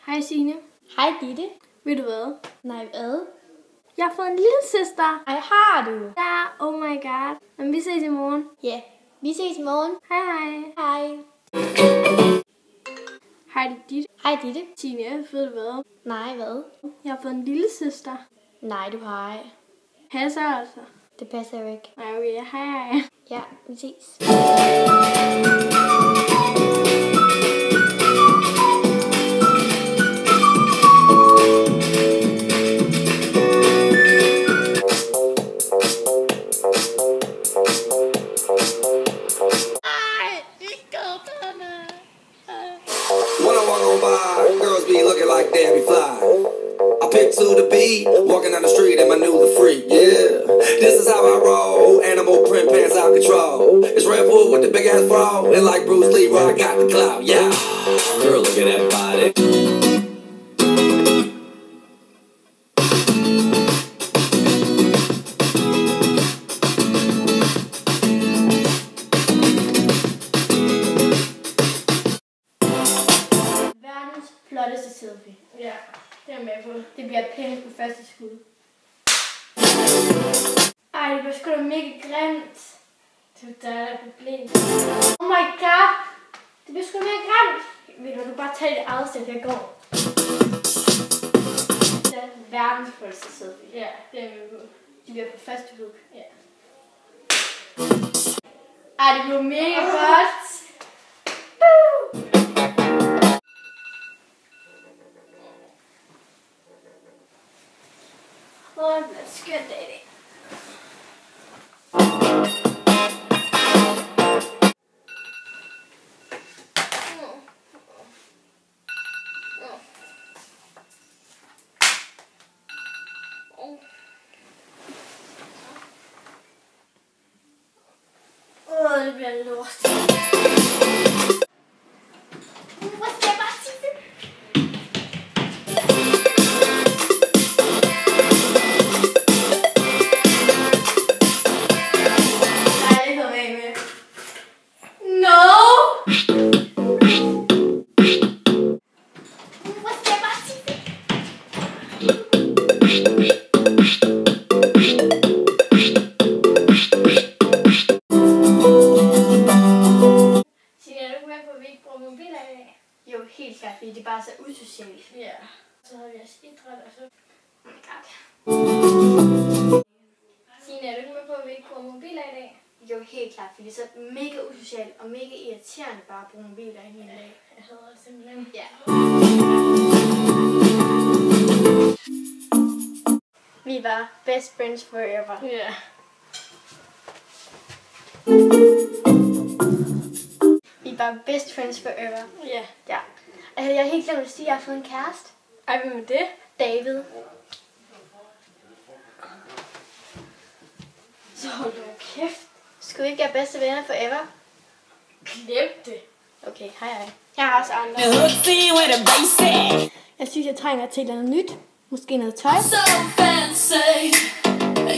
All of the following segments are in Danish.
Hej Signe. Hej Ditte. Ved du hvad? Nej, hvad? Jeg har fået en lille søster. Ej, har du? Ja, oh my god. Men vi ses i morgen. Ja, vi ses i morgen. Hej hej. Hej. Hej det er dit. Hej Ditte. Signe, ved du hvad? Nej, hvad? Jeg har fået en lille søster. Nej, du har ej. Passer altså. Det passer jo ikke. Nej, okay. Hej hej. Ja, vi ses. When I walk on by, girls be looking like Debbie Fly. I pick to the beat, walking down the street and my new the freak, yeah. This is how I roll, animal print pants out control. It's Red Bull with the big ass bra, and like Bruce Lee, where I got the clout, yeah. Girl, look at that body. Verdens flotteste selfie. Ja, det er jeg med på. Det bliver pænt på første skud. Ej, det bliver sgu da mega grimt. Det er der problem. Oh my god. Det bliver sgu da mega grimt. Vil du bare tage det afsted, jeg går? Det er verdens flotteste selfie. Ja, det er jeg med på. Det bliver på første hook. Ja. Ej, det blev mega godt. Åh, det bliver skønt dag i dag. Det bliver lort. Hvor skal jeg bare sige det? Nej, det kommer jeg ikke med. No! Hvor skal jeg bare sige det? Signe, er du ikke med på, at vi ikke bruger mobiler i dag? Jo, helt klart, fordi det er bare så usocialt. Ja. Så har vi også idræt, og så... Oh my god. Signe, er du ikke med på, at vi ikke bruger mobiler i dag? Jo, helt klart, fordi det er så mega usocialt og mega irriterende bare at bruge mobiler i hele dag. Jeg hader det simpelthen. Ja. Vi var best friends forever. Ja. Vi var best friends forever. Ja. Ja. Altså, jeg har helt glemt at sige, at jeg har fået en kæreste. Ej, hvem er det? David. Så hold nu kæft. Skal vi ikke være bedste venner forever? Glem det. Okay, hej hej. Jeg har også andre. Jeg synes, jeg trænger til noget nyt. Måske noget tøj. So fancy,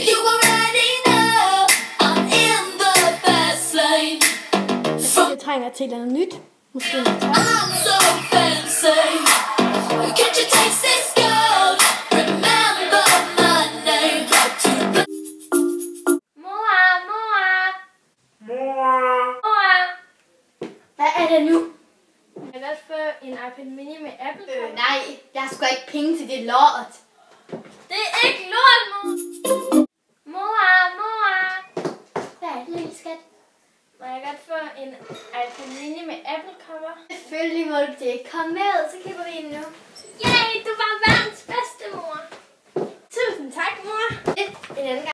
you already know I'm in the fast lane. Jeg synes, jeg trænger til noget nyt. Måske noget tøj. I'm so fancy, can't you taste this gold? Remember my name. Mor! Hvad er det nu? Jeg har godt fået en iPad mini med Apple. Nej, jeg har sgu ikke penge til det lort. Det er ikke lort, mor! Mor! Hvad er det, lille skat? Må jeg godt få en iPad mini med Apple cover? Selvfølgelig må du det. Kom med, så køber vi en nu. Yay!